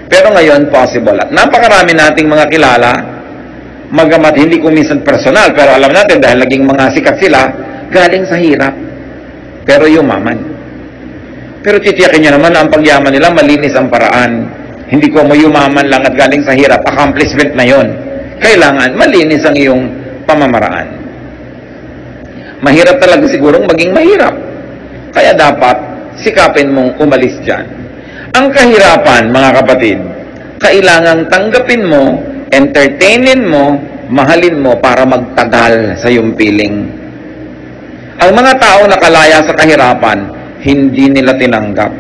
Pero ngayon, possible. At napakarami nating mga kilala, magamat hindi ko minsan personal, pero alam natin dahil naging mga sikat sila, galing sa hirap. Pero yumaman. Pero titiyakin niya naman na ang pagyaman nila, malinis ang paraan. Hindi ko mo yumaman lang at galing sa hirap. Accomplishment na yon. Kailangan malinis ang iyong pamamaraan. Mahirap talaga sigurong maging mahirap. Kaya dapat sikapin mong umalis dyan. Ang kahirapan, mga kapatid, kailangang tanggapin mo, entertainin mo, mahalin mo para magtagal sa iyong piling. Ang mga tao nakalaya sa kahirapan, hindi nila tinanggap.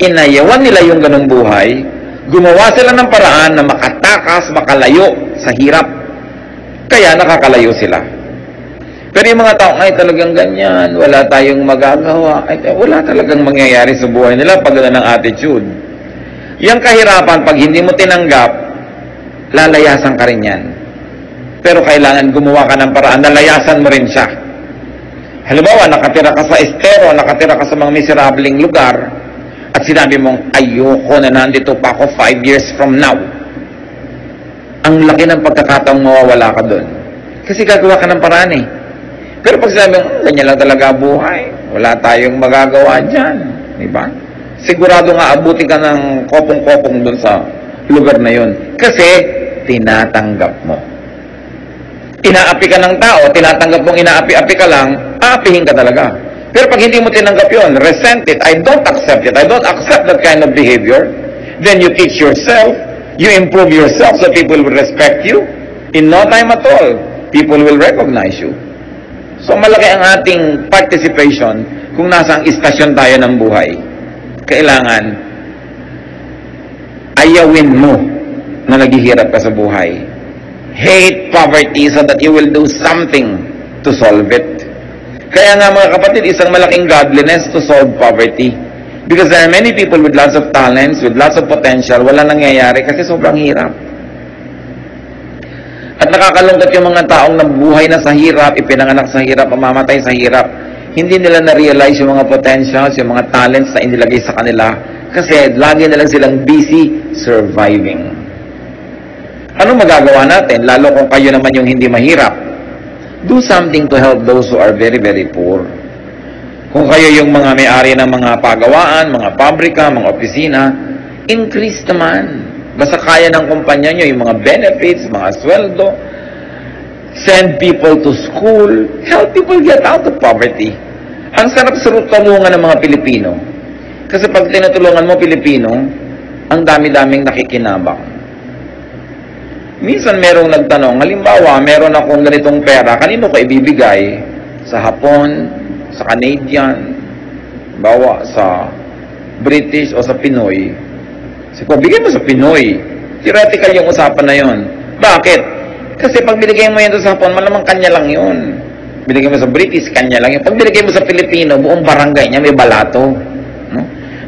Inayawan nila yung ganong buhay, gumawa sila ng paraan na makatakas, makalayo sa hirap. Kaya nakakalayo sila. Pero yung mga tao, talagang ganyan, wala tayong magagawa, wala talagang mangyayari sa buhay nila pag gano'n ang attitude. Yung kahirapan, pag hindi mo tinanggap, lalayasan ka rin yan. Pero kailangan gumawa ka ng paraan, lalayasan mo rin siya. Halimbawa, nakatira ka sa estero, nakatira ka sa mga miserableng lugar, at sinabi mong, ayoko na nandito pa ako 5 years from now. Ang laki ng pagkakataong mawawala ka doon. Kasi gagawa ka ng paraan Pero pag sinabi mong, ganyan lang talaga buhay, wala tayong magagawa dyan. Diba? Sigurado nga abutin ka ng kopong-kopong doon sa lugar na yun. Kasi, tinatanggap mo. inaapi ka ng tao, tinatanggap mong inaapi-api ka lang, aapihin ka talaga. Pero pag hindi mo tinanggap yun, resent it, I don't accept it, I don't accept that kind of behavior, then you teach yourself, you improve yourself so people will respect you. In no time at all, people will recognize you. So malaki ang ating participation kung nasa ang istasyon tayo ng buhay. Kailangan ayawin mo na naghihirap ka sa buhay. Hate poverty so that you will do something to solve it. Kaya nga mga kapatid, isang malaking godliness to solve poverty. Because there are many people with lots of talents, with lots of potential, wala nangyayari kasi sobrang hirap. At nakakalungkot yung mga taong nabuhay na sa hirap, ipinanganak sa hirap, mamamatay sa hirap. Hindi nila na-realize yung mga potentials, yung mga talents na inilagay sa kanila kasi lagi na lang silang busy surviving. Ano magagawa natin? Lalo kung kayo naman yung hindi mahirap. Do something to help those who are very, very poor. Kung kayo yung mga may-ari ng mga pagawaan, mga pabrika, mga opisina, increase naman. Basta kaya ng kumpanya nyo, yung mga benefits, mga sweldo, send people to school, help people get out of poverty. Ang sarap tulungan ng mga Pilipino. Kasi pag tinutulungan mo Pilipino, ang dami-daming nakikinabang. Minsan merong nagtanong, halimbawa, meron akong ganitong pera, kanino ko ibibigay? Sa Hapon, sa Canadian, bawa sa British o sa Pinoy. Sige, bigyan mo sa Pinoy. Theoretical yung usapan na yon. Bakit? Kasi pag binigay mo yan sa Hapon, malamang kanya lang yun. Binigay mo sa British, kanya lang yun. Pag binigay mo sa Pilipino, buong barangay niya may balato. No?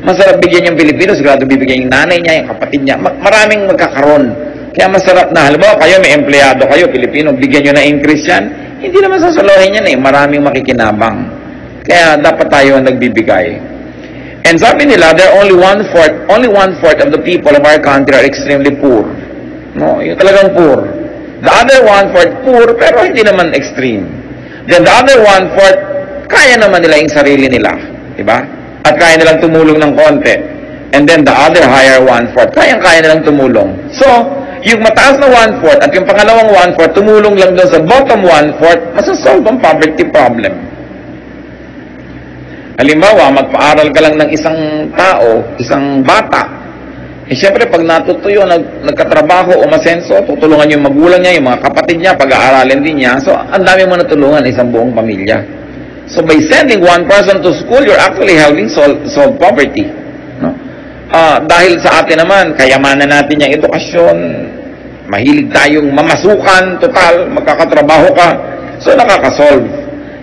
Masarap bigyan yung Pilipino, sigurado bibigyan yung nanay niya, yung kapatid niya. Maraming magkakaroon. Kaya masarap na, halimbawa kayo, may empleyado kayo, Pilipino, bigyan nyo na increase yan. Hindi naman sasalohin yan eh. Maraming makikinabang. Kaya dapat tayo ang nagbibigay. And sabi nila, there are only one-fourth of the people of our country are extremely poor. No, yung talagang poor. The other one-fourth poor, pero hindi naman extreme. Then the other one-fourth, kaya naman nila yung sarili nila. Diba? At kaya nilang tumulong ng konti. And then the other higher one-fourth, kaya nilang tumulong. So, yung mataas na one-fourth at yung pangalawang one-fourth, tumulong lang doon sa bottom one-fourth, masasolve ang poverty problem. Halimbawa, magpaaral ka lang ng isang tao, isang bata. Eh, syempre, pag natutuyo, nagkatrabaho o masenso, tutulungan yung magulang niya, yung mga kapatid niya, pag-aaralin din niya. So, ang dami mo natulungan, isang buong pamilya. So, by sending one person to school, you're actually helping solve poverty. No? Dahil sa atin naman, kayamanan natin yung edukasyon, mahilig tayong mamasukan, total, magkakatrabaho ka, so nakakasolve.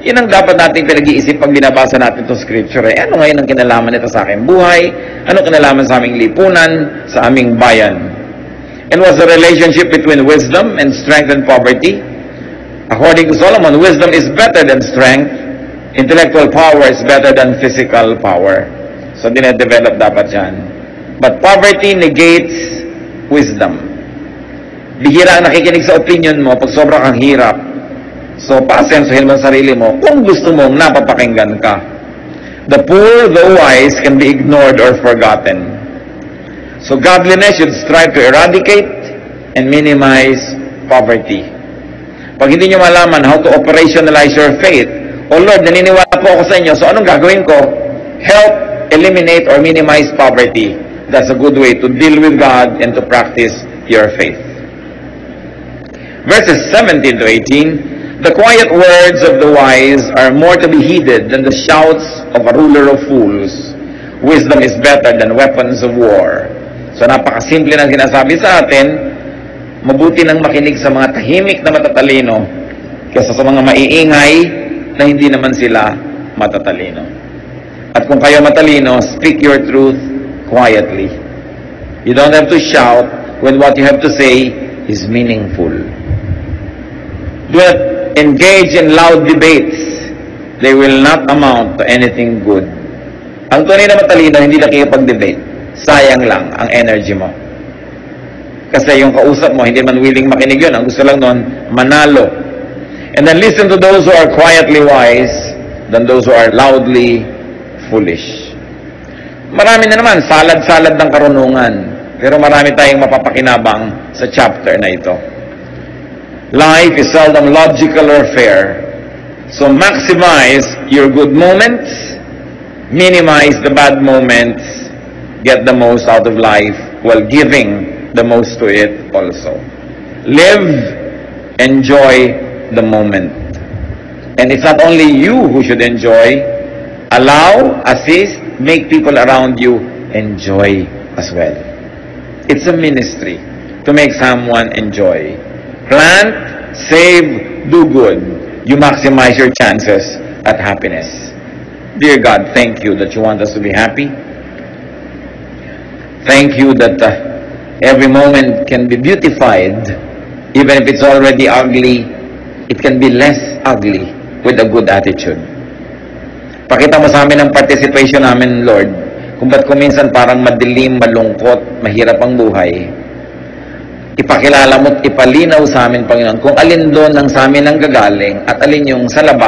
Yan ang dapat natin pinag-iisip pag binabasa natin itong scripture. Ano ngayon ang kinalaman nito sa aking buhay? Ano kinalaman sa aming lipunan, sa aming bayan? And what's the relationship between wisdom and strength and poverty? According to Solomon, wisdom is better than strength. Intellectual power is better than physical power. So, dinedevelop dapat yan. But poverty negates wisdom. Bihira ang nakikinig sa opinion mo pag sobrang kang hirap. So, paasensuhin mo ang sarili mo kung gusto mong napapakinggan ka. The poor, the wise, can be ignored or forgotten. So, godliness should strive to eradicate and minimize poverty. Pag hindi nyo malaman how to operationalize your faith, oh Lord, naniniwala po ako sa inyo, so anong gagawin ko? Help eliminate or minimize poverty. That's a good way to deal with God and to practice your faith. Verses 17 to 18, the quiet words of the wise are more to be heeded than the shouts of a ruler of fools. Wisdom is better than weapons of war. So napakasimple ng sinasabi sa atin, mabuti nang makinig sa mga tahimik na matatalino kaysa sa mga maiingay na hindi naman sila matatalino. At kung kayo matalino, speak your truth quietly. You don't have to shout when what you have to say is meaningful. Do not engage in loud debates. They will not amount to anything good. Ang tunay na matalino, hindi nakikipag-debate. Sayang lang ang energy mo. Kasi yung kausap mo, hindi man willing makinig yun. Ang gusto lang nun, manalo. And then listen to those who are quietly wise than those who are loudly foolish. Marami na naman, salad-salad ng karunungan. Pero marami tayong mapapakinabang sa chapter na ito. Life is seldom logical or fair. So maximize your good moments, minimize the bad moments, get the most out of life while giving the most to it also. Live, enjoy the moment. And it's not only you who should enjoy. Allow, assist, make people around you enjoy as well. It's a ministry to make someone enjoy. Plant, save, do good. You maximize your chances at happiness. Dear God, thank you that you want us to be happy. Thank you that every moment can be beautified. Even if it's already ugly, it can be less ugly with a good attitude. Pakita mo sa amin ang participation namin, Lord, kung ba't kuminsan parang madilim, malungkot, mahirap ang buhay. Ipakilala mo at ipalinaw sa amin, Panginoon, kung alin doon ang sa amin ang gagaling at alin yung sa labas